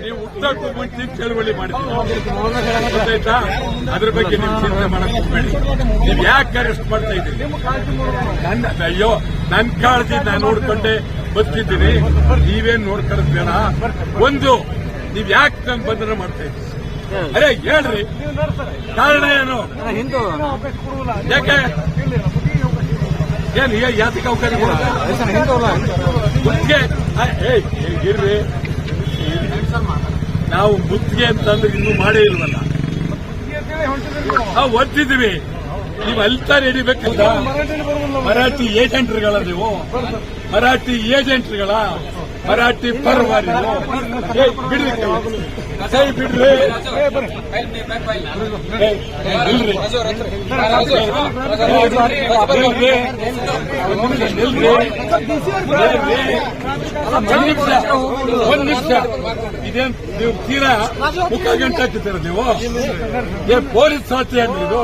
ನೀವು ಉತ್ತರಕ್ಕೂ ಮುಂಚೆ ಚಳವಳಿ ಮಾಡಿದ್ರಿ ಗೊತ್ತಾಯ್ತಾ? ಅದ್ರ ಬಗ್ಗೆ ನೀವು ಚಿಂತೆ ಮಾಡಕ್ ಹೋಗ್ಬೇಡಿ. ನೀವು ಯಾಕೆ ಅರೆಸ್ಟ್ ಮಾಡ್ತಾ ಇದ್ದೀರಿ? ಅಯ್ಯೋ ನನ್ನ ಕಾಳಜಿ ನಾನು ನೋಡ್ಕೊಂಡೆ ಬರ್ತಿದ್ದೀನಿ, ನೀವೇನ್ ನೋಡ್ಕೊಳ್ಳೋದು ಬೇಡ. ಒಂದು ನೀವ್ ಯಾಕೆ ನನ್ನ ಬಂಧನ ಮಾಡ್ತಾ ಇದ್ದೀರಿ? ಅರೆ ಹೇಳ್ರಿ, ಕಾರಣ ಏನು? ಯಾಕೆ ಏನು ಯಾತಕ್ಕೆ ಅವಕಾಶ ಮುತ್ತಿಗೆ ಇರ್ರಿ. ನಾವು ಮುತ್ತಿಗೆ ಅಂತಂದ್ರೆ ಇನ್ನೂ ಮಾಡೇ ಇಲ್ವಲ್ಲ, ನಾವು ಹೊರ್ತಿದ್ದೀವಿ. ನೀವು ಅಲ್ತಾ ಹಿಡಿಬೇಕು. ಮರಾಠಿ ಏಜೆಂಟ್ಗಳ ನೀವು, ಮರಾಠಿ ಏಜೆಂಟ್ಗಳ, ಮರಾಠಿ ಪರವಾರಿ ಬಿಡ್ರಿ, ಕೈ ಬಿಡ್ರಿ. ಒಂದ್ ನಿಮಿಷ ಇದೇನ್ ನೀವು ತೀರಾ ಮುಖ ಗಂಟೆ ಹಾಕಿದ್ದೀರ ನೀವು? ಏನ್ ಪೊಲೀಸ್ ಸಾಧ್ಯ ಇದು?